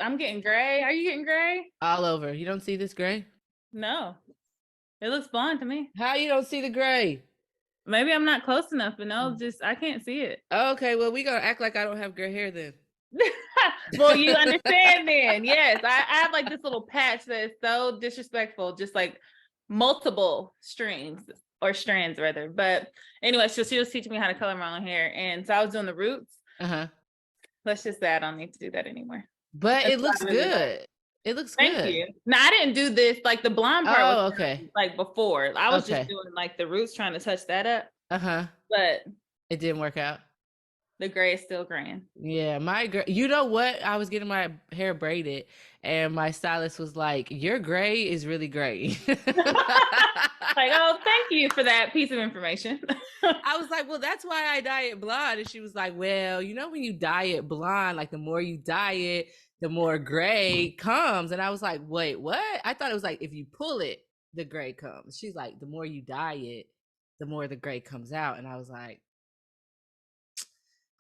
I'm getting gray. Are you getting gray? All over. You don't see this gray? No, it looks blonde to me. How you don't see the gray? Maybe I'm not close enough, but no, just I can't see it. Okay, well, we gonna act like I don't have gray hair then. Well, you understand then. Yes, I have like this little patch that is so disrespectful, just like multiple strands rather. But anyway, so she was teaching me how to color my own hair. And so I was doing the roots. Uh-huh. Let's just say I don't need to do that anymore. But That's it what looks I really like. good. It looks Thank good. you. No, I didn't do this. Like the blonde part was Oh, okay. like before. I was just Okay. doing like the roots, trying to touch that up. Uh-huh. But It didn't work out. the gray is still grand. Yeah, my gray. You know what? I was getting my hair braided, and my stylist was like, "Your gray is really gray." Like, oh, thank you for that piece of information. I was like, "Well, that's why I dye it blonde." And she was like, "Well, you know, when you dye it blonde, like the more you dye it, the more gray comes." And I was like, "Wait, what?" I thought it was like if you pull it, the gray comes. She's like, "The more you dye it, the more the gray comes out." And I was like,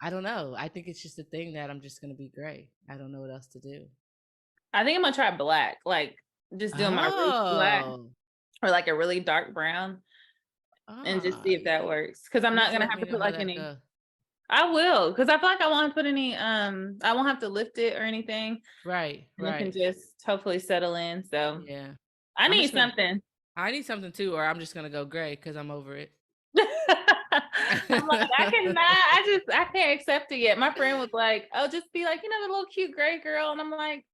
I don't know. I think it's just a thing that I'm just gonna be gray. I don't know what else to do. I think I'm gonna try black, like just doing my roots black Oh, or like a really dark brown and just see if that works. Cause I'm you not just gonna let have me to know put how like that any, goes. I will, cause I feel like I won't put any, I won't have to lift it or anything. Right, And it can right. just hopefully settle in. So Yeah. I I'm need just gonna something. I need something too, or I'm just gonna go gray because I'm over it. I'm like, I can't accept it yet. My friend was like, oh, just be like, the little cute gray girl. And I'm like,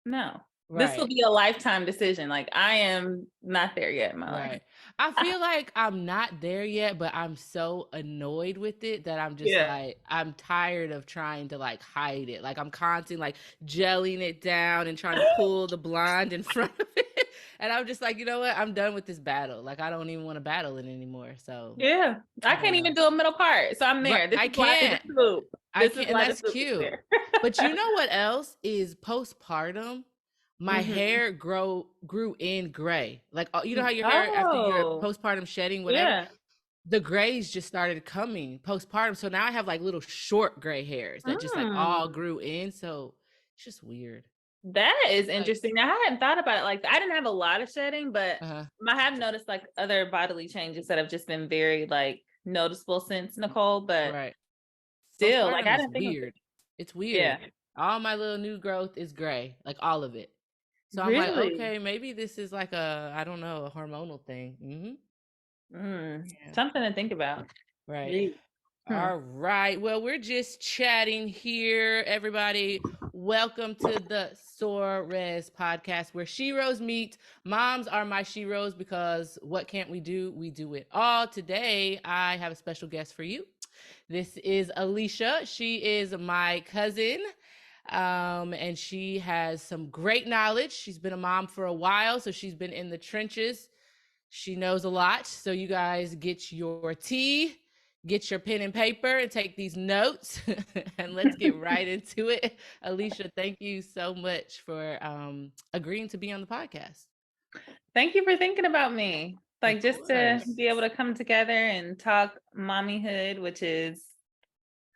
no, this will Right. be a lifetime decision. Like, I am not there yet in my life. Right. I feel like I'm not there yet, but I'm so annoyed with it that I'm just Yeah. like, I'm tired of trying to like hide it. Like I'm constantly like gelling it down and trying to pull the blonde in front of it. And I'm just like, you know what? I'm done with this battle. Like I don't even want to battle it anymore. So Yeah. I I don't can't know. even do a middle part. So I'm Right. there. This I is why I need the can't. swoop. I This is can't, and why the that's swoop is cute. there. But you know what else is postpartum? My Hmm. hair grew in gray. Like you know how your hair after your Oh, postpartum shedding, whatever, yeah. the grays just started coming postpartum. So now I have like little short gray hairs that just like all Mm. grew in. So it's just weird. That is Like, interesting. Now, I hadn't thought about it like that. I didn't have a lot of shedding, but uh-huh. I have noticed like other bodily changes that have just been very like noticeable since Nicole, but Right. still, like Postpartum I is didn't think of it. weird. It's weird. Yeah. All my little new growth is gray, like all of it. So I'm like, Really? okay, maybe this is like a, I don't know, a hormonal thing. Yeah. Something to think about. Right. Gee. Hmm. All right. Well, we're just chatting here, everybody. Welcome to the SOR-EHS podcast where SHEroes meet. Moms are my SHEroes because what can't we do? We do it all. Today, I have a special guest for you. This is Alesia. She is my cousin. And she has some great knowledge. She's been a mom for a while, so she's been in the trenches. She knows a lot. So you guys get your tea, get your pen and paper, and take these notes. And let's get right into it. Alesia, thank you so much for agreeing to be on the podcast. Thank you for thinking about me. Of Like just to course. be able to come together and talk mommyhood, which is,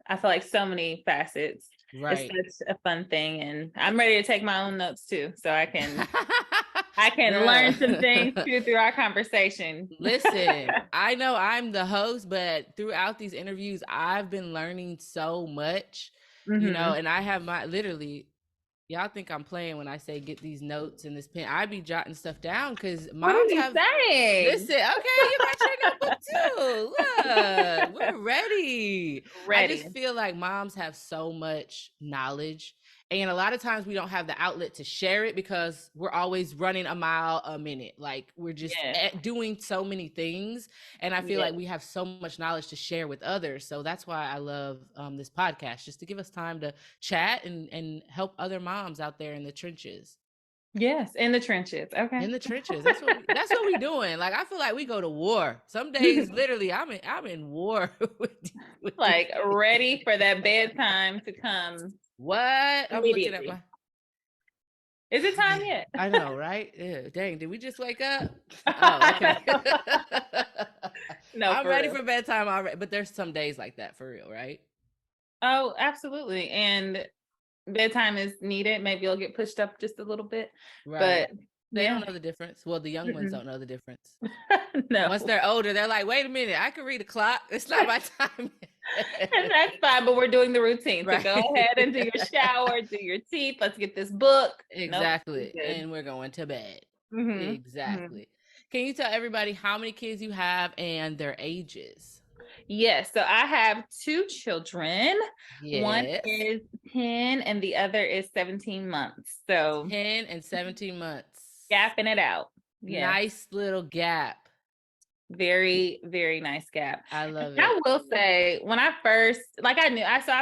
I feel like so many facets. It's Right. such a fun thing, and I'm ready to take my own notes too, so I can Girl. learn some things too through our conversation. Listen, I know I'm the host, but throughout these interviews, I've been learning so much, Hmm. and I have my literally, y'all think I'm playing when I say get these notes and this pen. I be jotting stuff down because What are moms you have, saying? listen, okay, you got your notebook too. Look, we're ready. I just Ready. feel like moms have so much knowledge. And a lot of times we don't have the outlet to share it because we're always running a mile a minute. Like we're just Yeah. doing so many things. And I feel Yeah. like we have so much knowledge to share with others. So that's why I love this podcast, just to give us time to chat and help other moms out there in the trenches. Yes, in the trenches. Okay. In the trenches. That's what we doing. Like I feel like we go to war. Some days literally I'm in war with these Like kids. ready for that bedtime to come What? I'm looking at immediately. my Is it time yet? I know, right? Yeah, dang, did we just wake up? Oh, okay. No, I'm for ready real. for bedtime already, but there's some days like that for real, right? Oh, absolutely. And bedtime is needed. Maybe you'll get pushed up just a little bit, Right. but They yeah. don't know the difference. Well, the young ones Mm-mm. don't know the difference. No. Once they're older, they're like, wait a minute, I can read a clock. It's not my time And yet. that's fine, but we're doing the routine. So Right. go ahead and do your shower, do your teeth. Let's get this book. Nope, we're Exactly. good. And we're going to bed. Hmm. Exactly. Can you tell everybody how many kids you have and their ages? Yes, so I have two children. One Yes. is 10 and the other is 17 months. So 10 and 17 months. gapping it out. Yes. Nice little gap. Very, very nice gap. I love I it. will say, when I first, like I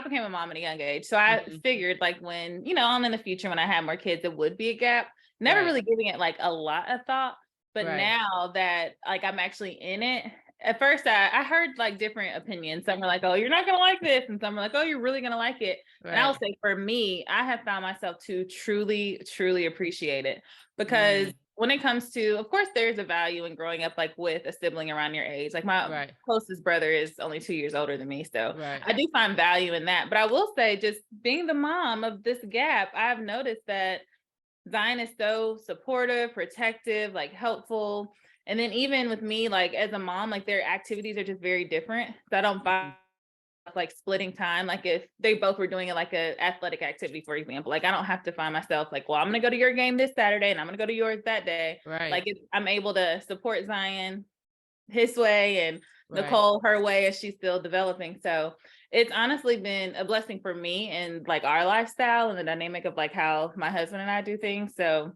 became a mom at a young age. So I Mhm. figured like when, on in the future, when I had more kids, it would be a gap. Never Right. really giving it like a lot of thought. But Right. now that like I'm actually in it, at first I heard like different opinions. Some were like, oh, you're not going to like this. And some were like, oh, you're really going to like it. And I will Right. say for me, I have found myself to truly, truly appreciate it because when it comes to, of course, there's a value in growing up like with a sibling around your age. Like my Right. closest brother is only 2 years older than me. So Right. I do find value in that. But I will say, just being the mom of this gap, I've noticed that Zion is so supportive, protective, like helpful. And then even with me, like as a mom, like their activities are just very different. So I don't find like splitting time, like if they both were doing it like a athletic activity, for example, like I don't have to find myself like, well, I'm gonna go to your game this Saturday and I'm gonna go to yours that day. Right. Like I'm able to support Zion his way and Right. Nicole her way as she's still developing. So it's honestly been a blessing for me and like our lifestyle and the dynamic of like how my husband and I do things. So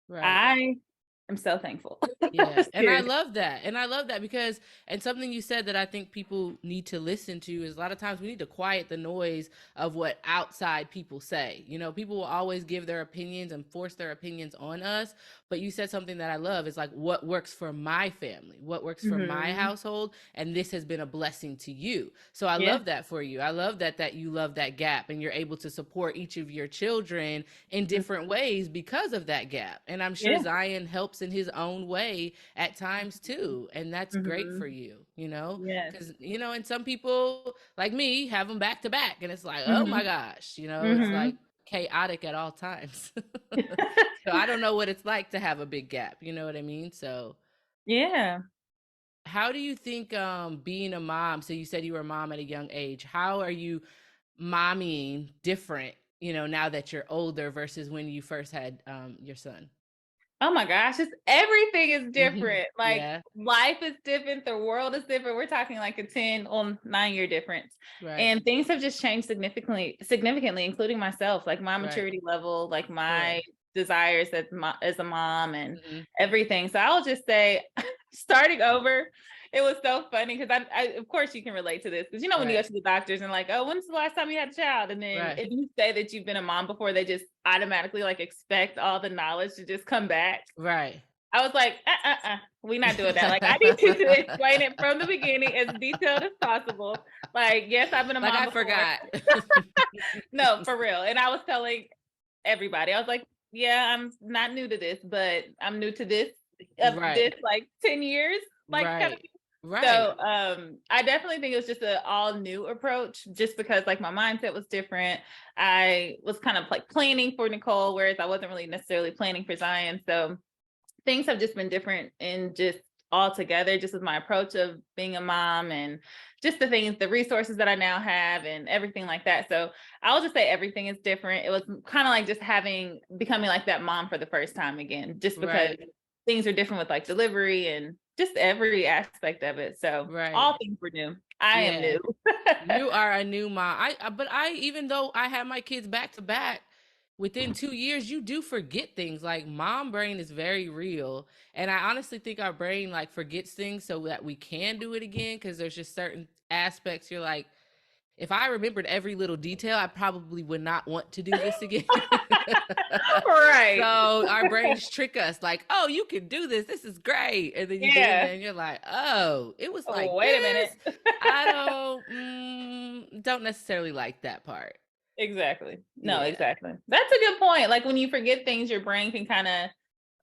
Right. I'm so thankful. Yeah. And I Seriously. love that. And I love that because, and something you said that I think people need to listen to is a lot of times we need to quiet the noise of what outside people say. You know, people will always give their opinions and force their opinions on us. But you said something that I love is like what works for my family, what works for my household. And this has been a blessing to you. So I love that for you. I love that you love that gap and you're able to support each of your children in different ways because of that gap. And I'm sure Zion helps in his own way at times too. And that's great for you, Yes. because, and some people like me have them back to back and it's like, oh my gosh, it's like chaotic at all times. So I don't know what it's like to have a big gap. You know what I mean? So Yeah. how do you think being a mom, so you said you were a mom at a young age, how are you mommying different, now that you're older versus when you first had your son? Oh my gosh, everything is different. Like Yeah. life is different, the world is different. We're talking like a 10 or 9-year difference. Right. And things have just changed significantly, including myself, like my Right. maturity level, like Sure. my desires as a mom and Mhm. everything. So I'll just say starting over, it was so funny because I of course you can relate to this because when you go Right. to the doctors and like, oh, when's the last time you had a child? And then Right. if you say that you've been a mom before, they just automatically like expect all the knowledge to just come back. Right. I was like, we're not doing that. Like, I need you to explain it from the beginning as detailed as possible. Like, yes, I've been a Like mom I before. forgot. No, for real. And I was telling everybody, I was like, yeah, I'm not new to this, but I'm new to this Right. like 10 years, like kind of. Right. Right. So I definitely think it was just an all new approach just because like my mindset was different. I was kind of like planning for Nicole, whereas I wasn't really necessarily planning for Zion. So things have just been different and just all together, just with my approach of being a mom and just the resources that I now have and everything like that. So I'll just say everything is different. It was kind of like just becoming like that mom for the first time again, just because Right. things are different with like delivery and just every aspect of it. So Right. all things were new. I am new. You are a new mom. But even though I have my kids back to back, within 2 years, you do forget things. Like mom brain is very real. And I honestly think our brain like forgets things so that we can do it again. Cause there's just certain aspects you're like, if I remembered every little detail, I probably would not want to do this again. Right. So our brains trick us like, oh, you can do this. This is great. And then you get in there and you're like, oh, it was like, Wait a this. minute. I don't necessarily like that part. Exactly. No, Yeah. exactly. That's a good point. Like when you forget things, your brain can kind of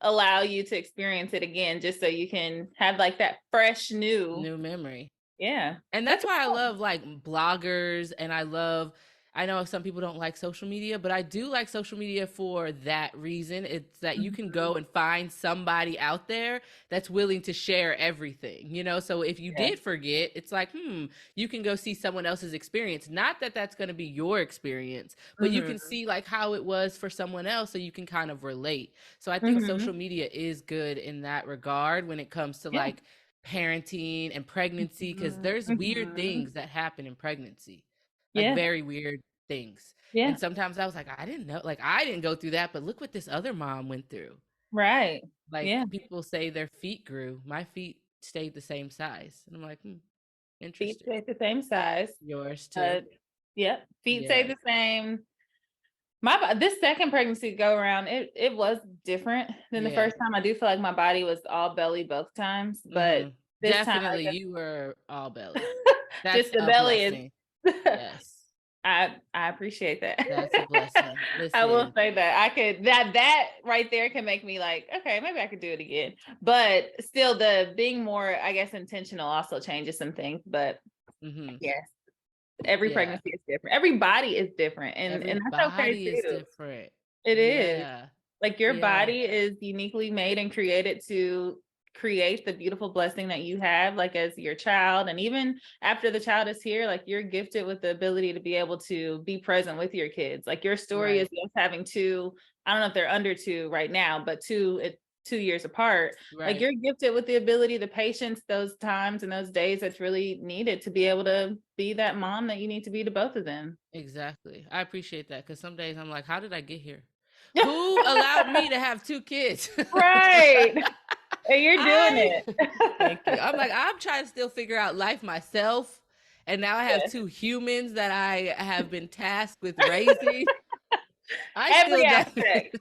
allow you to experience it again, just so you can have like that fresh new New memory. Yeah. And that's why I love like bloggers and I love I know some people don't like social media, but I do like social media for that reason. It's that you can Mhm. go and find somebody out there that's willing to share everything, you know? So if you Yeah. did forget, it's like, you can go see someone else's experience. Not that that's going to be your experience, but you can Mhm. see like how it was for someone else so you can kind of relate. So I think social Mhm. media is good in that regard when it comes to Yeah. like parenting and pregnancy, because Mhm. there's weird Mhm. things that happen in pregnancy, like Yeah. very weird things. Yeah. And sometimes I was like, I didn't know, like I didn't go through that, but look what this other mom went through. Right. Like Yeah. people say their feet grew, my feet stayed the same size. And I'm like, Feet interesting. stay the same size. Yours too. Uh, yep. Feet stay Yeah. the same. This second pregnancy go around, it was different than the Yeah. first time. I do feel like my body was all belly both times, but this time I Definitely you were all belly. just That's the a belly is blessing. Yes. I appreciate that. That's a blessing. I will Listen. say that I could that right there can make me like, okay, maybe I could do it again. But still the being more, I guess, intentional also changes some things. But hmm yes, every Yeah. pregnancy is different. Every body is different. And that's okay Everybody is too. different. It is. Yeah. Like your Yeah. body is uniquely made and created to create the beautiful blessing that you have, like as your child. And even after the child is here, like you're gifted with the ability to be able to be present with your kids. Like your story is Right. just having two, I don't know if they're under two right now, but 2 years apart. Like Right. you're gifted with the ability, the patience, those times and those days that's really needed to be able to be that mom that you need to be to both of them. Exactly. I appreciate that because some days I'm like, how did I get here? Who allowed me to have two kids? Right. And you're doing I thank you. it. I'm like, I'm trying to still figure out life myself. And now I have Yeah. two humans that I have been tasked with raising. I Every still don't, aspect.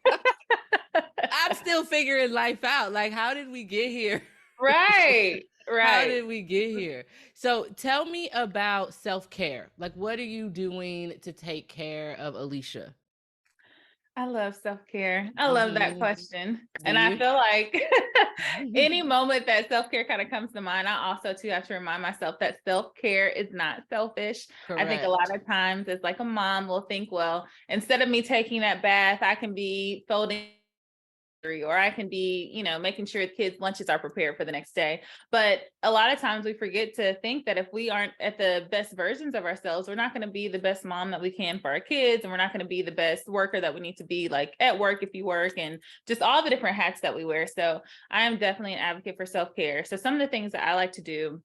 I'm still figuring life out. Like, how did we get here? Right. How Right. did we get here? So tell me about self-care. Like, what are you doing to take care of Alesia? I love self-care. I love that Mm-hmm. question. Do And I you? feel like any moment that self-care kind of comes to mind, I also too have to remind myself that self-care is not selfish. I think a lot Correct. of times it's like a mom will think, well, instead of me taking that bath, I can be folding or I can be, making sure the kids' lunches are prepared for the next day. But a lot of times we forget to think that if we aren't at the best versions of ourselves, we're not going to be the best mom that we can for our kids. And we're not going to be the best worker that we need to be, like at work if you work, and just all the different hats that we wear. So I am definitely an advocate for self-care. So some of the things that I like to do,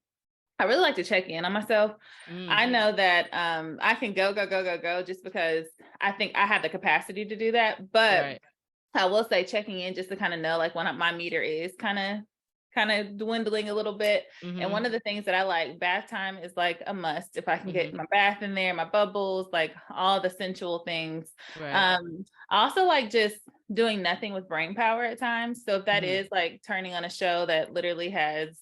I really like to check in on myself. Mm, I know that I can go just because I think I have the capacity to do that. But right. I will say checking in just to kind of know like when my meter is kind of dwindling a little bit. And Mm-hmm. one of the things that I like, bath time is like a must. If I can Mm-hmm. get my bath in there, my bubbles, like all the sensual things. Right. I also like just doing nothing with brain power at times. So if that Mm-hmm. is like turning on a show that literally has,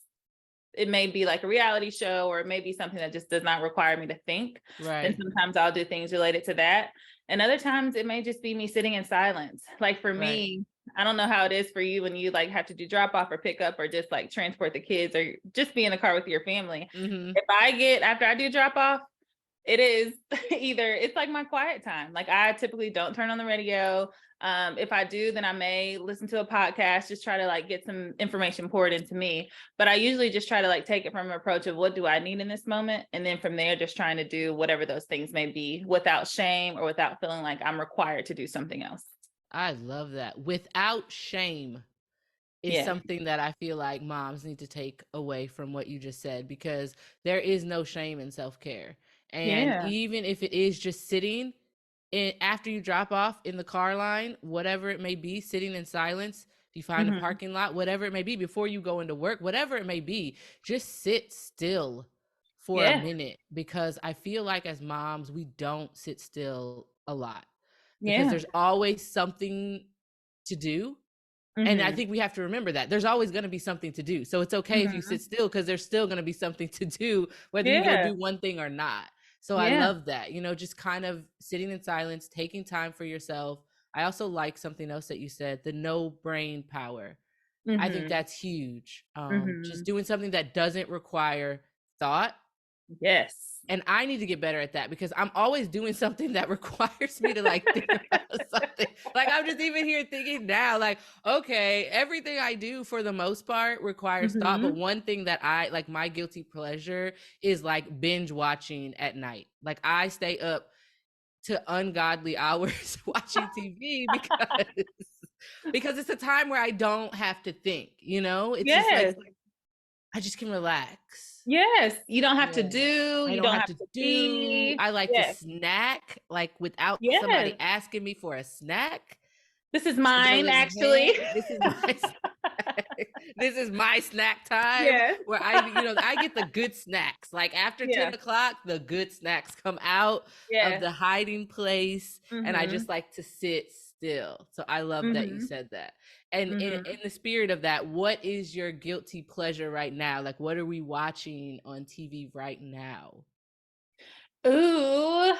it may be like a reality show, or it may be something that just does not require me to think, then Right. sometimes I'll do things related to that. And other times it may just be me sitting in silence. Like for Right. me, I don't know how it is for you when you like have to do drop off or pick up or just like transport the kids or just be in the car with your family. Mm-hmm. If after I do drop off, it is either it's like my quiet time. Like I typically don't turn on the radio. If I do, then I may listen to a podcast, just try to like get some information poured into me. But I usually just try to like take it from an approach of what do I need in this moment? And then from there, just trying to do whatever those things may be without shame or without feeling like I'm required to do something else. I love that. Without shame is Yeah. something that I feel like moms need to take away from what you just said, because there is no shame in self-care. And Yeah. even if it is just sitting in after you drop off in the car line, whatever it may be, sitting in silence, if you find a Hmm. parking lot, whatever it may be, before you go into work, whatever it may be, just sit still for a Yeah. minute, because I feel like as moms, we don't sit still a lot because Yeah. there's always something to do. And I Hmm. think we have to remember that there's always going to be something to do. So it's okay if you Hmm. sit still, because there's still going to be something to do, whether you go Yeah. do one thing or not. So I Yeah. love that, just kind of sitting in silence, taking time for yourself. I also like something else that you said, the no brain power. I think Hmm. that's huge. Just Hmm. doing something that doesn't require thought Yes. And I need to get better at that because I'm always doing something that requires me to like think about something. Like I'm just even here thinking now, like, okay, everything I do for the most part requires thought. But one thing that I like, my guilty pleasure is like binge watching at night. Like I stay up to ungodly hours watching TV because it's a time where I don't have to think, you know? It's just like Yes. I just can relax. Yes. You don't have to Yeah. do, I you don't don't have have to to do. be. I like to Yes. snack, like without somebody Yes. asking me for a snack. This is Go mine, in actually. hand. This is my this is my snack time Yes. where I get the good snacks. Like after 10 Yeah. o'clock, the good snacks come out of Yes. the hiding place, and I just Mhm. like to sit still. So I love that you Mhm. said that. And Mhm. in the spirit of that, what is your guilty pleasure right now? Like what are we watching on TV right now? Ooh.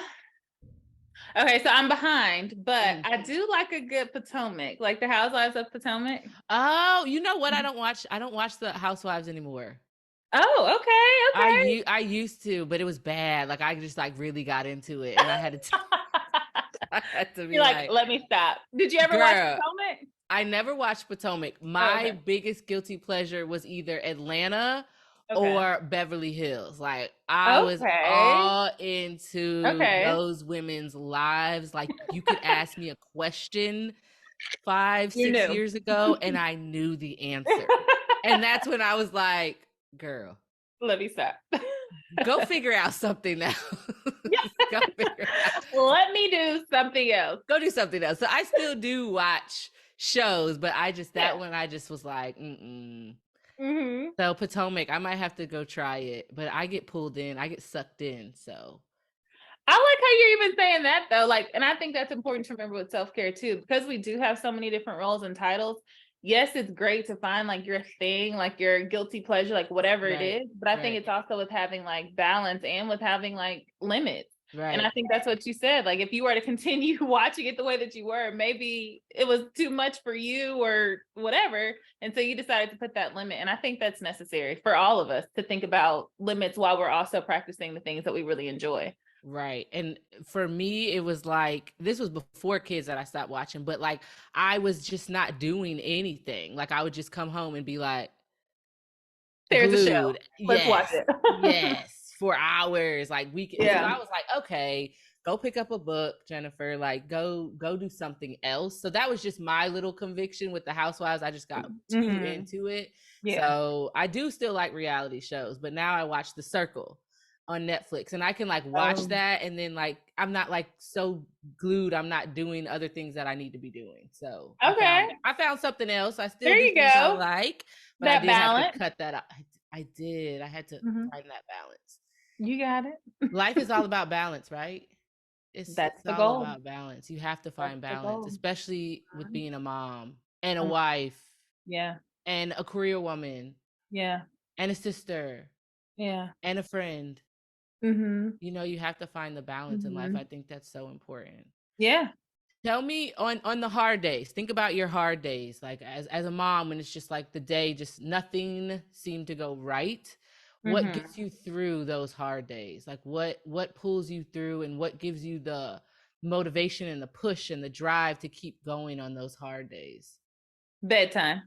Okay, so I'm behind, but Mhm. I do like a good Potomac, like the Housewives of Potomac. Oh, you know what? Mhm. I don't watch the Housewives anymore. Oh, okay, okay. I used to, but it was bad. Like I just like really got into it, and I had to I had to be You're like, like, let me stop. Did you ever watch girl, Potomac? I never watched Potomac. Oh, My okay. biggest guilty pleasure was either Atlanta Okay. or Beverly Hills. Like I was Okay. all into Okay. those women's lives. Like you could ask me a question five, You six knew. years ago, and I knew the answer. And that's when I was like, girl, Let me stop. go figure out something else. Go figure out. Let me do something else. Go do something else. So I still do watch shows, but Yeah. that one I just was like, mm-mm. Hmm. So Potomac, I might have to go try it, but I get pulled in, I get sucked in. So I like how you're even saying that though. Like, and I think that's important to remember with self-care too, because we do have so many different roles and titles. Yes, it's great to find like your thing, like your guilty pleasure, like whatever it right, is. But I think right, it's also with having like balance and with having like limits. And I right. think that's what you said. Like, if you were to continue watching it the way that you were, maybe it was too much for you or whatever. And so you decided to put that limit. And I think that's necessary for all of us to think about limits while we're also practicing the things that we really enjoy. Right. And for me, it was like, this was before kids that I stopped watching, but like I was just not doing anything. Like I would just come home and be like, There's a show. glued. Let's watch Yes. it. Yes. For hours, like weekend. So Yeah. I was like, okay, go pick up a book, Jennifer. Like go do something else. So that was just my little conviction with the Housewives. I just got too Hmm. into it. Yeah. So I do still like reality shows, but now I watch The Circle on Netflix, and I can like watch Oh, that, and then like I'm not like so glued. I'm not doing other things that I need to be doing. So okay. I found something else. I still There do you things I go. like, but I That did have to balance. cut that out. I did. I had to Hmm. find that balance. You got it. Life is all about balance, right? That's It's the all goal. about balance. You have to That's find the balance, goal. especially with being a mom and a Um, wife yeah. and a career woman Yeah. and a sister Yeah. and a friend. Hmm. You have to find the balance in life. Hmm. I think that's so important. Yeah. Tell me on the hard days. Think about your hard days. Like as a mom, when it's just like the day, just nothing seemed to go right. What Hmm. gets you through those hard days? Like what pulls you through, and what gives you the motivation and the push and the drive to keep going on those hard days? Bedtime.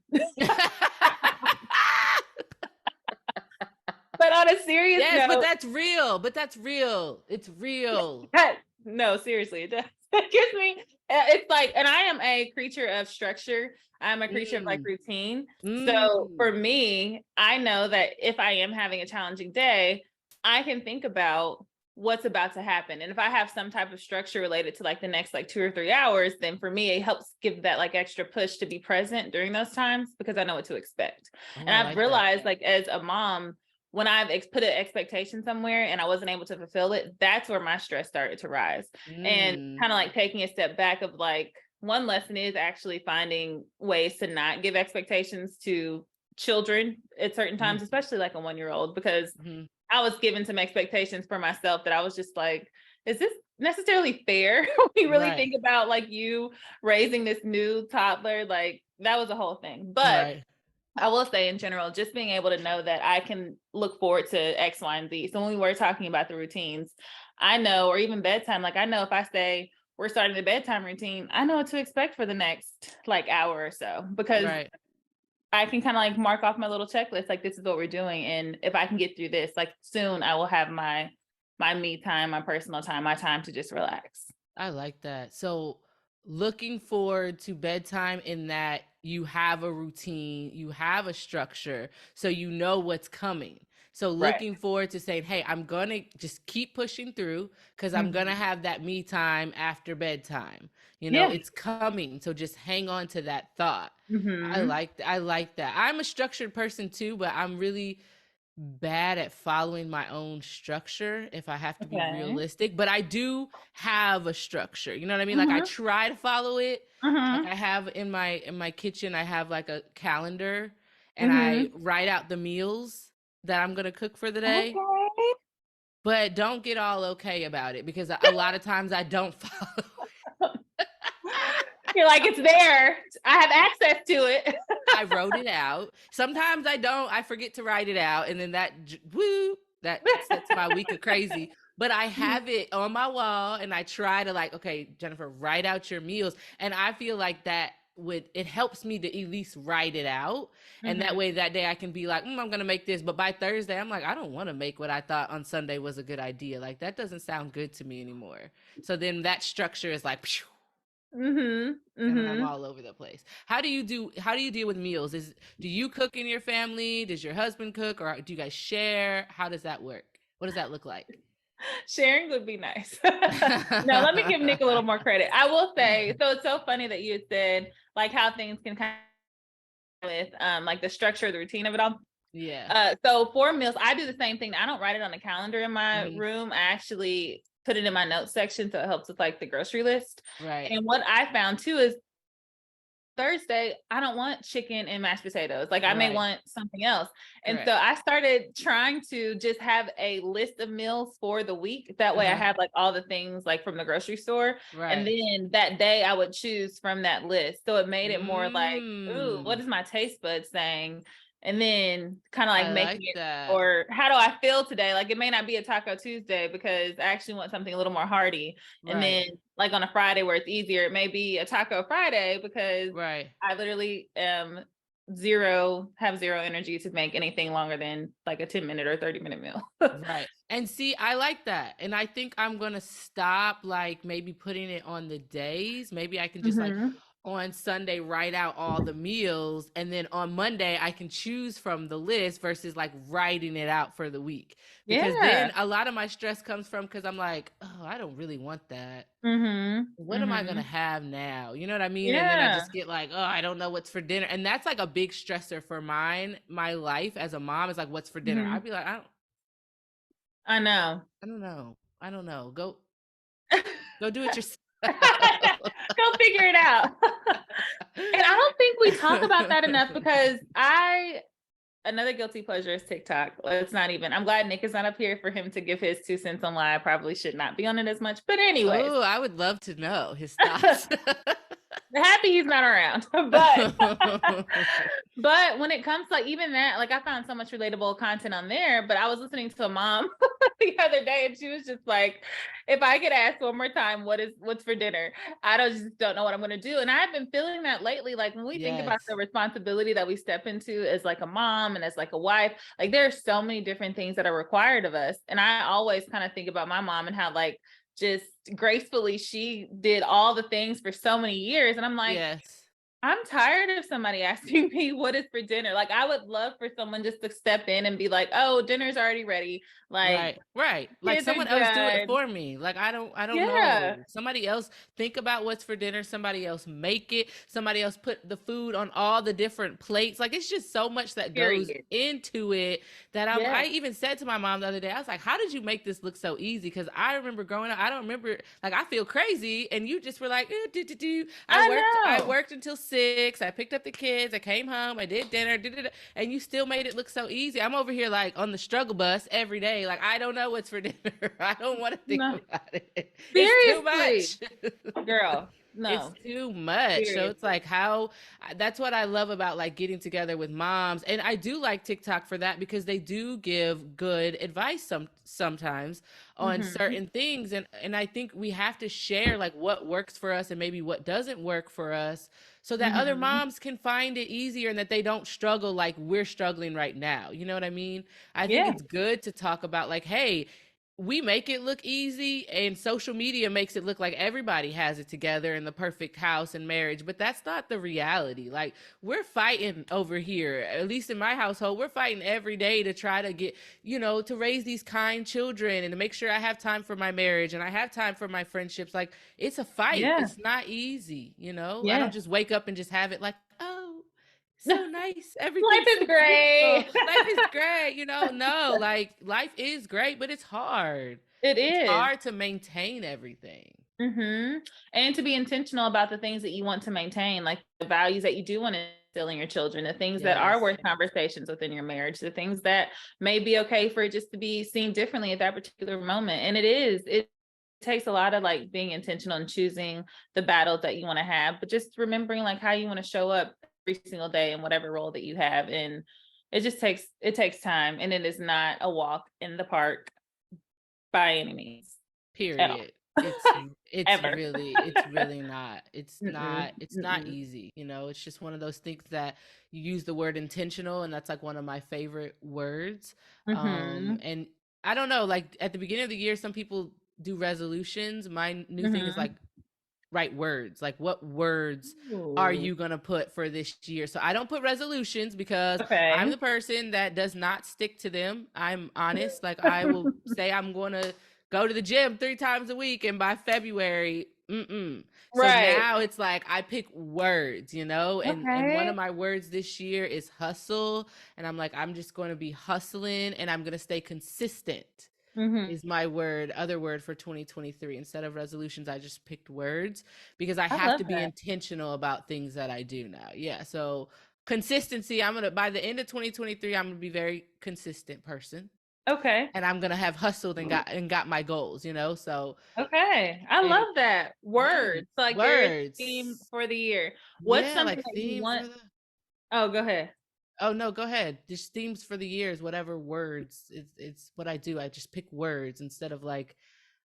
But on a serious Yes, but note, that's real. But that's real. It's real. no, seriously, it does. It gives me, it's like, and I am a creature of structure. I'm a creature of like Mm, routine. So for mm, me, I know that if I am having a challenging day, I can think about what's about to happen. And if I have some type of structure related to like the next like 2 or 3 hours, then for me, it helps give that like extra push to be present during those times because I know what to expect. oh, And I I've like that. realized like as a mom, when I've put an expectation somewhere and I wasn't able to fulfill it, that's where my stress started to rise. And Mm, kind of like taking a step back of like, one lesson is actually finding ways to not give expectations to children at certain mhm, times, especially like a 1-year-old, because mhm. I was given some expectations for myself that I was just like, is this necessarily fair? When we really Right, think about like you raising this new toddler, like that was a whole thing. But right. I will say in general, just being able to know that I can look forward to X, Y, and Z. So when we were talking about the routines, I know, or even bedtime, like I know if I say we're starting the bedtime routine, I know what to expect for the next like hour or so, because Right. I can kind of like mark off my little checklist, like this is what we're doing. And if I can get through this, like soon I will have my me time, my personal time, my time to just relax. I like that. So looking forward to bedtime in that you have a routine, you have a structure, so you know what's coming. So Right. looking forward to saying, hey, I'm gonna just keep pushing through because I'm gonna Mhm. have that me time after bedtime. Yeah. It's coming. So just hang on to that thought. Hmm. I like that. I'm a structured person too, but I'm really bad at following my own structure if I have to be Okay. realistic, but I do have a structure. You know what I mean? Like I Hmm. try to follow it. Like Hmm. I have in my kitchen, I have like a calendar and I Hmm. write out the meals that I'm going to cook for the day, Okay. but don't get all okay about it because a lot of times I don't follow. You're like, it's there. I have access to it. I wrote it out. Sometimes I don't. I forget to write it out, and then that sets my week of crazy. But I have it on my wall, and I try to like, okay, Jennifer, write out your meals, and I feel like that would it helps me to at least write it out, and that Hmm. way that day I can be like, I'm gonna make this, but by Thursday I'm like, I don't want to make what I thought on Sunday was a good idea. Like that doesn't sound good to me anymore. So then that structure is like. Phew, Hmm. and then I'm Hmm. all over the place. How do you deal with meals? Do you cook in your family? Does your husband cook or do you guys share? How does that work? What does that look like? Sharing would be nice. No, let me give Nick a little more credit. I will say, so it's so funny that you had said like how things can kind of with like the structure, the routine of it all. Yeah. So for meals, I do the same thing. I don't write it on the calendar in my Hmm. room. I actually put it in my notes section so it helps with like the grocery list. Right. And what I found too is Thursday, I don't want chicken and mashed potatoes. Like I may Right. want something else. And so Correct. I started trying to just have a list of meals for the week. That way I Uh-huh. have like all the things like from the grocery store. And Right. then that day I would choose from that list. So it made it more like, ooh, what Mm. is my taste bud saying? And then kind of like I making like it, that. or how do I feel today? Like it may not be a Taco Tuesday because I actually want something a little more hearty. And Right. then like on a Friday where it's easier, it may be a Taco Friday because Right. I literally have zero energy to make anything longer than like a 10-minute or 30-minute meal. Right. And see, I like that. And I think I'm going to stop like maybe putting it on the days. Maybe I can just like Hmm. on Sunday write out all the meals and then on Monday I can choose from the list versus like writing it out for the week. Because Yeah. then a lot of my stress comes from because I'm like, oh, I don't really want that. Hmm. What am I gonna Hmm. have now? You know what I mean? And then I Yeah. just get like, oh, I don't know what's for dinner. And that's like a big stressor for my life as a mom is like, what's for dinner? Hmm. I'd be like, I know. I don't know. I don't know. Go do it yourself. Go figure it out. And I don't think we talk about that enough because another guilty pleasure is TikTok. Let's not even. I'm glad Nick is not up here for him to give his 2 cents on why I probably should not be on it as much. But anyways, Oh, I would love to know his thoughts. happy he's not around. But when it comes to like even that, like I found so much relatable content on there. But I was listening to a mom the other day, and she was just like, "If I could ask one more time, what's for dinner? I just don't know what I'm gonna do." And I've been feeling that lately. Like when we think about Yes. the responsibility that we step into as like a mom and as like a wife, like there are so many different things that are required of us. And I always kind of think about my mom and how like just gracefully she did all the things for so many years. And I'm like, Yes. I'm tired of somebody asking me what is for dinner. Like I would love for someone just to step in and be like, "Oh, dinner's already ready. Like Right, right. Like kids are someone else do it good." for me. Like I don't Yeah. know. Somebody else think about what's for dinner. Somebody else make it. Somebody else put the food on all the different plates. Like it's just so much that goes Period. into it that Yeah. I even said to my mom the other day, I was like, how did you make this look so easy? Because I remember growing up, I don't remember like I feel crazy. And you just were like, do, do, do. I I know. worked until 6. I picked up the kids. I came home. I did dinner. And you still made it look so easy. I'm over here like on the struggle bus every day. Like I don't know what's for dinner. I don't want to think No. about it. It's too Seriously. much. Girl. It's No, too much. So it's seriously. like that's what I love about like getting together with moms. And I do like TikTok for that because they do give good advice sometimes on Mm-hmm. certain things. And I think we have to share like what works for us and maybe what doesn't work for us so that other Mm-hmm. moms can find it easier and that they don't struggle like we're struggling right now. You know what I mean? I think Yeah. it's good to talk about like, hey, we make it look easy and social media makes it look like everybody has it together in the perfect house and marriage, but that's not the reality. Like, we're fighting over here, at least in my household. We're fighting every day to try to get, to raise these kind children and to make sure I have time for my marriage and I have time for my friendships. Like, it's a fight. Yeah. It's not easy. I don't Yeah. just wake up and just have it like, oh, so nice, Life everything's is so beautiful, great. life is great. No, like, life is great, but it's hard. It It's is. hard to maintain everything. Mm-hmm. And to be intentional about the things that you want to maintain, like the values that you do want to instill in your children, the things that are Yes. worth conversations within your marriage, the things that may be okay for it just to be seen differently at that particular moment. And it takes a lot of like being intentional and choosing the battles that you want to have, but just remembering like how you want to show up every single day in whatever role that you have. And it takes time, and it is not a walk in the park by any means at all. Period. It's Ever. it's really not. It's Mm-mm, not it's not mm-mm. easy. It's just one of those things that you use the word intentional, and that's like one of my favorite words. Mhm, And I don't know, like at the beginning of the year some people do resolutions. My new thing is like mhm. write words. Like, what words are Ooh, you going to put for this year? So I don't put resolutions because I'm okay. the person that does not stick to them. I'm honest. Like, I will say I'm going to go to the gym 3 times a week, and by February, mm-mm. So Right. now it's like I pick words, and one Okay. of my words this year is hustle, and I'm like, I'm just going to be hustling, and I'm going to stay consistent Mhm. is my other word for 2023. Instead of resolutions, I just picked words because I I have love to be that. intentional about things that I do now. Yeah. So consistency, by the end of 2023, I'm going to be very consistent person, Okay. and I'm going to have hustled and got my goals. So, Okay. I and love that. yeah, Words. So, like there is a theme words. for the year. What's Yeah. something Like that you theme want? for the, Oh, go ahead. oh no, go ahead. Just themes for the years, whatever words. It's what I do. I just pick words instead of like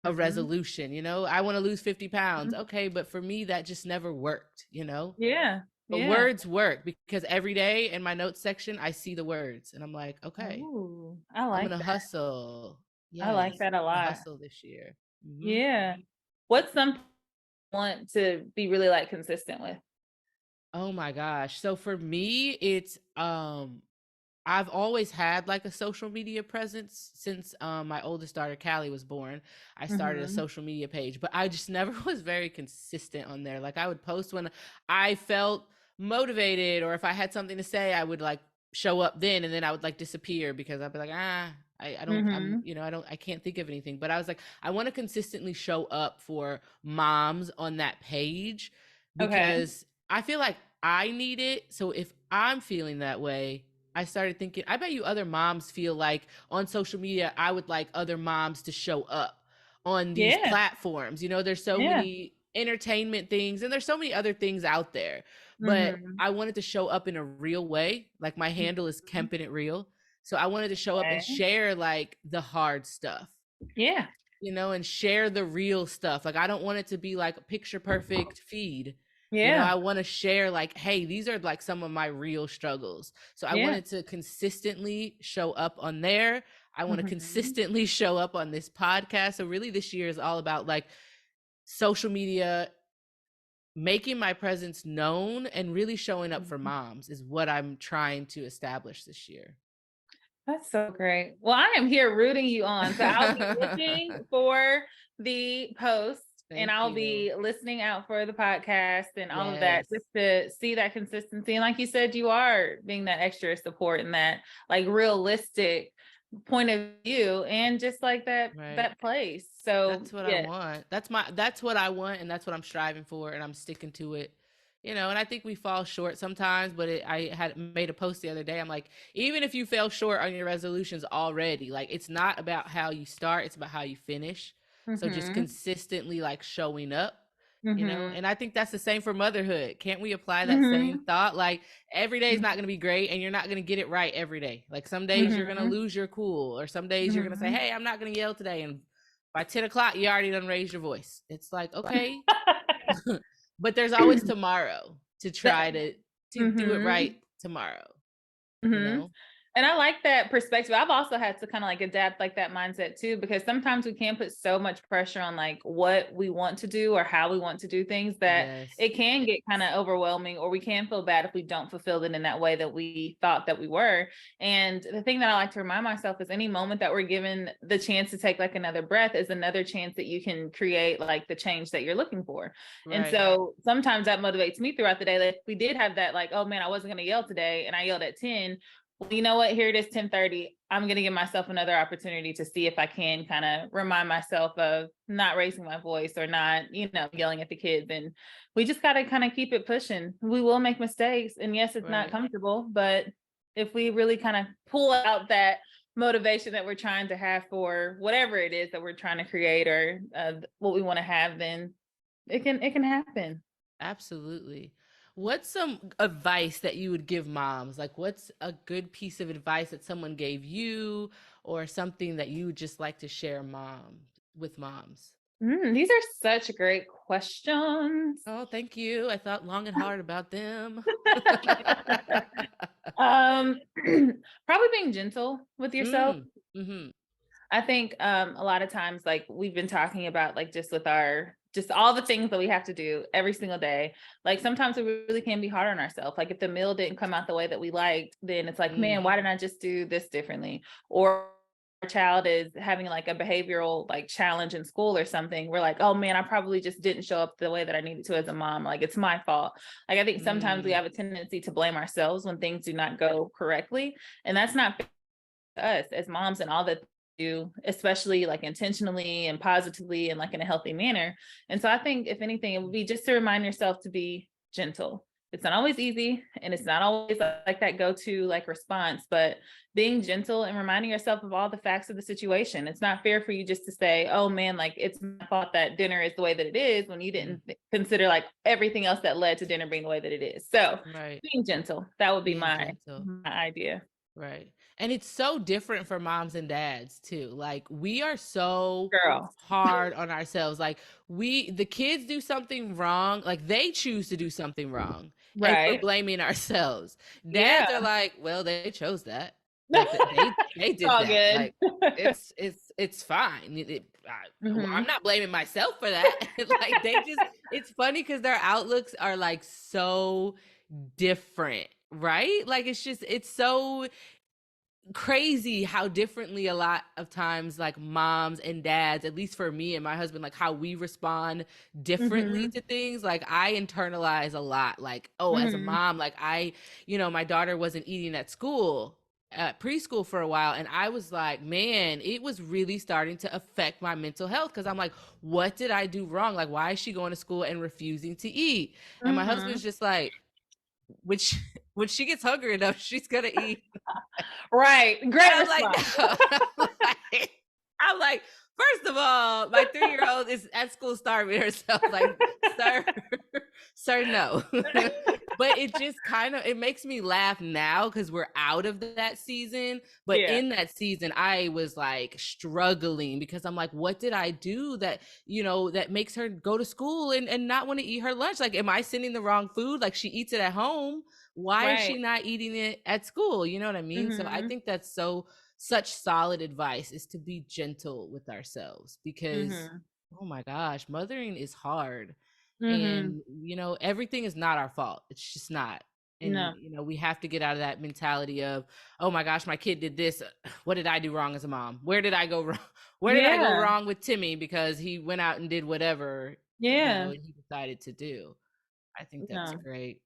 a Mhm. resolution. I want to lose 50 pounds. Okay, but for me that just never worked. Yeah. But Yeah. words work because every day in my notes section I see the words and I'm like, okay, Oh, I I'm like gonna that. hustle. I like Yes, that a I'm gonna lot. hustle this year. Yeah. What's something you want to be really like consistent with? Oh my gosh. So for me, it's I've always had like a social media presence since my oldest daughter Callie was born. I started a Mhm. social media page, but I just never was very consistent on there. Like, I would post when I felt motivated, or if I had something to say, I would like show up then, and then I would like disappear because I'd be like, I don't, Mhm. I can't think of anything. But I was like, I want to consistently show up for moms on that page Okay. because I feel like I need it. So if I'm feeling that way, I started thinking, I bet you other moms feel like on social media, I would like other moms to show up on these Yeah. platforms. There's so Yeah. many entertainment things and there's so many other things out there. But Mhm. I wanted to show up in a real way. Like, my handle is Mhm. Kempin It Real. So I wanted to show up and Okay. share like the hard stuff, Yeah. and share the real stuff. Like, I don't want it to be like a picture perfect feed. Yeah. I want to share like, hey, these are like some of my real struggles. So I Yeah. wanted to consistently show up on there. I want to Mhm. consistently show up on this podcast. So really this year is all about like social media, making my presence known and really showing up for Mhm. moms is what I'm trying to establish this year. That's so great. Well, I am here rooting you on. So I'll be looking for the post, and Thank I'll you. be listening out for the podcast and all of that, Yes. just to see that consistency. And like you said, you are being that extra support and that like realistic point of view, and just like Right. that place. So That's what I yeah. want. That's what I want, and that's what I'm striving for, and I'm sticking to it. And I think we fall short sometimes, but I had made a post the other day. I'm like, even if you fell short on your resolutions already, like, it's not about how you start, it's about how you finish. So just Mhm. consistently like showing up you know? Mm-hmm. And I think that's the same for motherhood. Can't we apply that same Mm-hmm. thought? Like every day is not going to be great and you're not going to get it right every day. Like some days you're going to Mm-hmm. lose your cool, or some days you're going to say, Mm-hmm. hey, I'm not going to yell today. And by 10 o'clock, you already done raised your voice. It's like, okay, but there's always tomorrow to That, try to do it mm-hmm. right tomorrow, you Mm-hmm. know? And I like that perspective. I've also had to kind of like adapt like that mindset too, because sometimes we can put so much pressure on like what we want to do or how we want to do things that Yes. it can get kind of overwhelming, or we can feel bad if we don't fulfill it in that way that we thought that we were. And the thing that I like to remind myself is any moment that we're given the chance to take like another breath is another chance that you can create like the change that you're looking for. And Right. so sometimes that motivates me throughout the day. Like we did have that like, oh man, I wasn't going to yell today and I yelled at 10. Well, you know what? Here it is, 10:30. I'm going to give myself another opportunity to see if I can kind of remind myself of not raising my voice or not, yelling at the kids. And we just got to kind of keep it pushing. We will make mistakes. And yes, it's not Right. comfortable, but if we really kind of pull out that motivation that we're trying to have for whatever it is that we're trying to create or what we want to have, then it can happen. Absolutely. What's some advice that you would give moms? Like, what's a good piece of advice that someone gave you, or something that you would just like to share with moms? These are such great questions. Oh, thank you. I thought long and hard about them. Um, probably being gentle with yourself. Mm, mm-hmm. I think a lot of times, like we've been talking about, like just with our just all the things that we have to do every single day. Like sometimes we really can be hard on ourselves. Like if the meal didn't come out the way that we liked, then it's like, Mm, man, why didn't I just do this differently? Or our child is having like a behavioral like challenge in school or something. We're like, oh man, I probably just didn't show up the way that I needed to as a mom. Like it's my fault. Like I think sometimes we mm, have a tendency to blame ourselves when things do not go correctly. And that's not us as moms and all that do, especially like intentionally and positively and like in a healthy manner. And so I think if anything, it would be just to remind yourself to be gentle. It's not always easy and it's not always like that go-to like response, but being gentle and reminding yourself of all the facts of the situation. It's not fair for you just to say, oh man, like it's my fault that dinner is the way that it is, when you mm. didn't consider like everything else that led to dinner being the way that it is. So Right. being gentle, that would be Being my gentle. idea. Right. And it's so different for moms and dads too. Like we are so Girl. hard on ourselves. Like the kids do something wrong, like they choose to do something wrong and we're Right. blaming ourselves. Dads are Yeah. like, well, they chose that. Like they It's did all that. good. Like it's fine. I'm Hmm. not blaming myself for that. Like it's funny because their outlooks are like so different, right? Like it's so crazy how differently a lot of times like moms and dads, at least for me and my husband, like how we respond differently Hmm. to things. Like I internalize a lot, like, oh, as a Hmm. mom, like my daughter wasn't eating at school at preschool for a while, and I was like, man, it was really starting to affect my mental health, because I'm like, what did I do wrong? Like, why is she going to school and refusing to eat? And my Hmm. husband's just like, which when she gets hungry enough, she's gonna eat. Right. And Great I'm like, response. no. I'm like, first of all, my 3-year-old is at school starving herself. Like, sir, sir, no. But it just kind of it makes me laugh now because we're out of that season. But Yeah. in that season, I was like struggling because I'm like, what did I do that, that makes her go to school and not want to eat her lunch? Like, am I sending the wrong food? Like she eats it at home. Why is Right. she not eating it at school? You know what I mean? So I Hmm. think that's such solid advice, is to be gentle with ourselves, because Hmm. oh my gosh, mothering is hard. Hmm. And everything is not our fault. It's just not. And No. we have to get out of that mentality of, oh my gosh, my kid did this. What did I do wrong as a mom? Where did I go wrong? Where did I go Yeah. wrong with Timmy because he went out and did whatever Yeah. he decided to do? I think that's No. great.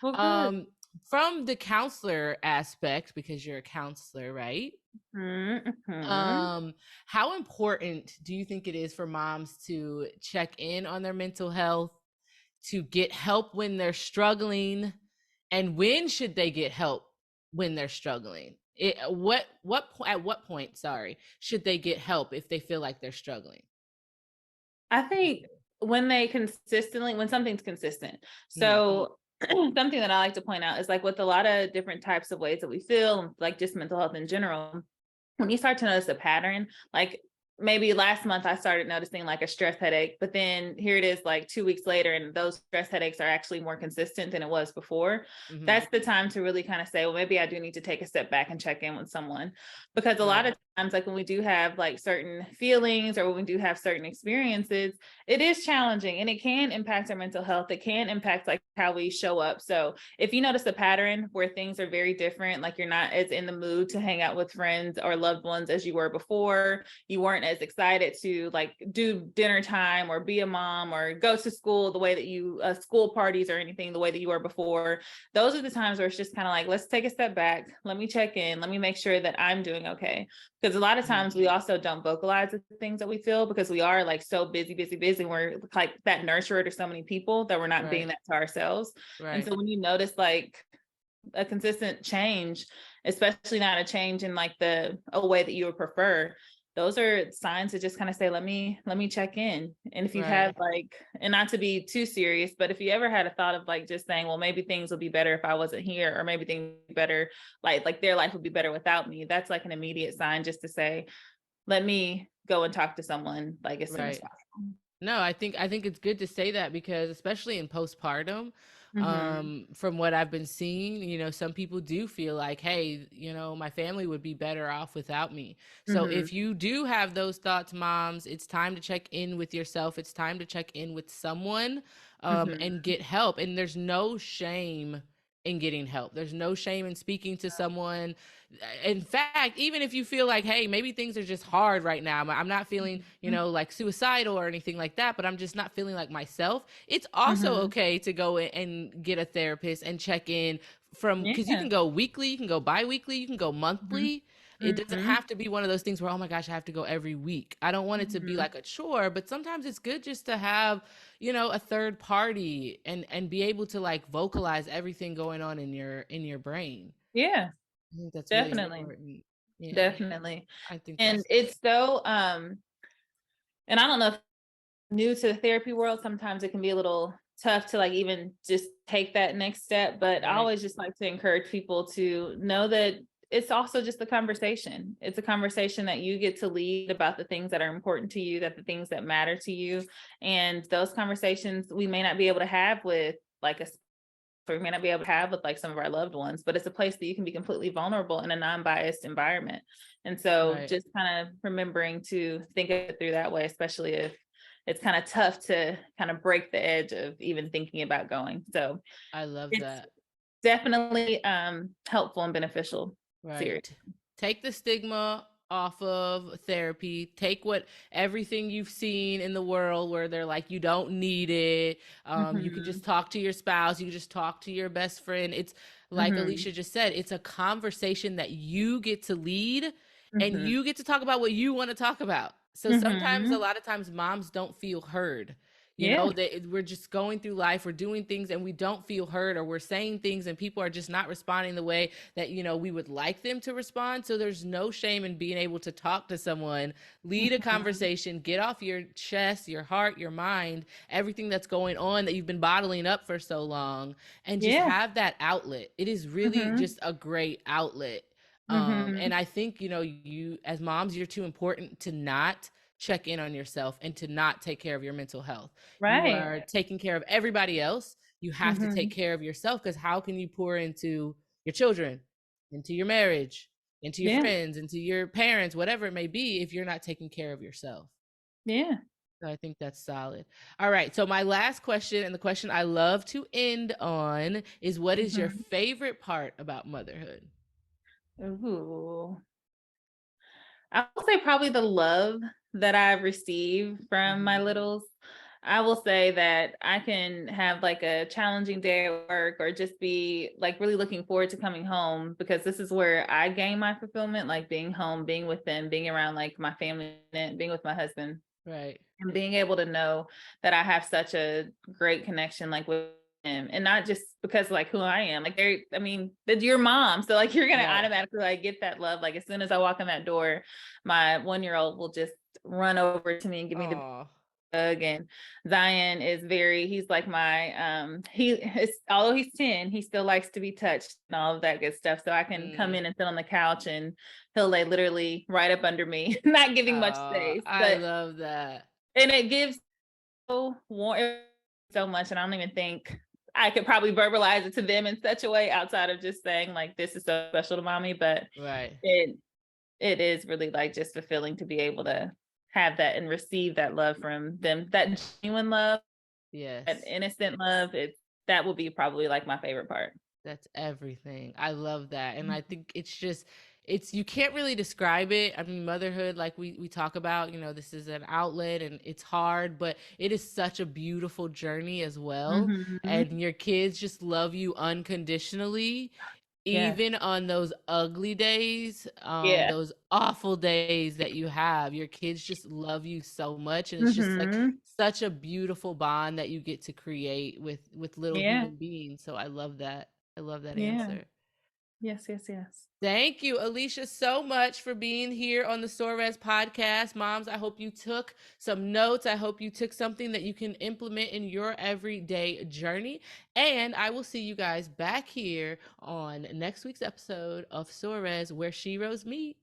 Well, good. um from the counselor aspect, because you're a counselor, right? Hmm. um how important do you think it is for moms to check in on their mental health, to get help when they're struggling, and when should they get help when they're struggling? At what point, sorry, should they get help if they feel like they're struggling? I think when something's consistent. Mm, So something that I like to point out is like with a lot of different types of ways that we feel, like just mental health in general, when you start to notice a pattern, like maybe last month I started noticing like a stress headache, but then here it is like 2 weeks later, and those stress headaches are actually more consistent than it was before. mm-hmm. That's the time to really kind of say, well, maybe I do need to take a step back and check in with someone. Because a lot Right. of times, like when we do have like certain feelings or when we do have certain experiences, it is challenging and it can impact our mental health. It can impact like how we show up. So if you notice a pattern where things are very different, like you're not as in the mood to hang out with friends or loved ones as you were before, you weren't as excited to like do dinner time or be a mom or go to school the way that you school parties or anything the way that you were before, those are the times where it's just kind of like, let's take a step back, let me check in, let me make sure that I'm doing okay. Because a lot of times we also don't vocalize the things that we feel because we are like so busy. We're like that nurturer to so many people that we're not being Right. that to ourselves. And Right. so when you notice like a consistent change, especially not a change in like a way that you would prefer, those are signs to just kind of say, let me check in. And if you've had Right. like, and not to be too serious, but if you ever had a thought of like just saying, well, maybe things would be better if I wasn't here, or maybe things would be better, like their life would be better without me, that's like an immediate sign just to say, let me go and talk to someone like as soon as Right. possible. No, I think it's good to say that because especially in postpartum, Mm-hmm. from what I've been seeing, some people do feel like, hey, my family would be better off without me. So Mm-hmm. if you do have those thoughts, moms, it's time to check in with yourself. It's time to check in with someone, and Mm-hmm. get help. And there's no shame in getting help. There's no shame in speaking to someone. In fact, even if you feel like, hey, maybe things are just hard right now, I'm not feeling, like suicidal or anything like that, but I'm just not feeling like myself. It's also Mm-hmm. okay to go and get a therapist and check in because you Yeah. can go weekly, you can go bi-weekly, you can go Mm-hmm. monthly. It doesn't Mm-hmm. have to be one of those things where, oh my gosh, I have to go every week. I don't want it to be Mm-hmm. like a chore, but sometimes it's good just to have, a third party and be able to like vocalize everything going on in your brain. Yeah, I think that's really definitely. important. Yeah, Definitely. I think And that's it's so and I don't know if new to the therapy world, sometimes it can be a little tough to like even just take that next step, but I right. always just like to encourage people to know that it's also just a conversation. It's a conversation that you get to lead about the things that are important to you, that the things that matter to you. And those conversations we may not be able to have with like a we may not be able to have with like some of our loved ones, but it's a place that you can be completely vulnerable in a non-biased environment. And so Right. just kind of remembering to think of it through that way, especially if it's kind of tough to kind of break the edge of even thinking about going. So I love it's that. definitely helpful and beneficial. Right. Serious. Take the stigma off of therapy. Take what everything you've seen in the world where they're like, you don't need it. You can Mm-hmm. just talk to your spouse. You can just talk to your best friend. It's like Mm-hmm. Alesia just said, it's a conversation that you get to lead and Mm-hmm. you get to talk about what you want to talk about. So sometimes, a Mm-hmm. lot of times, moms don't feel heard. Yeah. We're just going through life, we're doing things and we don't feel heard, or we're saying things and people are just not responding the way that, we would like them to respond. So there's no shame in being able to talk to someone, lead a Mm-hmm. conversation, get off your chest, your heart, your mind, everything that's going on that you've been bottling up for so long, and just Yeah. have that outlet. It is really Mm-hmm. just a great outlet. Mm-hmm. And I think, you as moms, you're too important to not check in on yourself and to not take care of your mental health. You Right. are taking care of everybody else. You have to Mm-hmm. take care of yourself, because how can you pour into your children, into your marriage, into your Yeah. friends, into your parents, whatever it may be, if you're not taking care of yourself? Yeah. So I think that's solid. All right. So my last question, and the question I love to end on, is what is your Mm-hmm. favorite part about motherhood? Ooh. I will say probably the love that I've received from my Mm-hmm. littles. I will say that I can have like a challenging day at work or just be like really looking forward to coming home, because this is where I gain my fulfillment, like being home, being with them, being around like my family, and being with my husband, Right. and being able to know that I have such a great connection like with him, and not just because like who I am, like they're, I mean, that's your mom, so like you're gonna Right. automatically like get that love. Like as soon as I walk in that door, my 1-year-old will just run over to me and give me the Oh. and Zion is he's like my he is, although he's 10, he still likes to be touched and all of that good stuff. So I can come in and sit on the couch and he'll lay literally right up under me, not giving much space. I love that. And it gives so much, and I don't even think I could probably verbalize it to them in such a way outside of just saying like this is so special to mommy, but right. It is really like just fulfilling to be able to have that and receive that love from them, that genuine love, yes, that innocent love. That will be probably like my favorite part. That's everything. I love that. And I think it's you can't really describe it. I mean, motherhood, like we talk about, this is an outlet and it's hard, but it is such a beautiful journey as well. And your kids just love you unconditionally. Even on those ugly days, those awful days that you have, your kids just love you so much. And it's just like such a beautiful bond that you get to create with little human beings. So I love that. I love that answer. Yes. Thank you, Alesia, so much for being here on the SOR-EHS podcast. Moms, I hope you took some notes. I hope you took something that you can implement in your everyday journey. And I will see you guys back here on next week's episode of SOR-EHS, where SHEroes meet.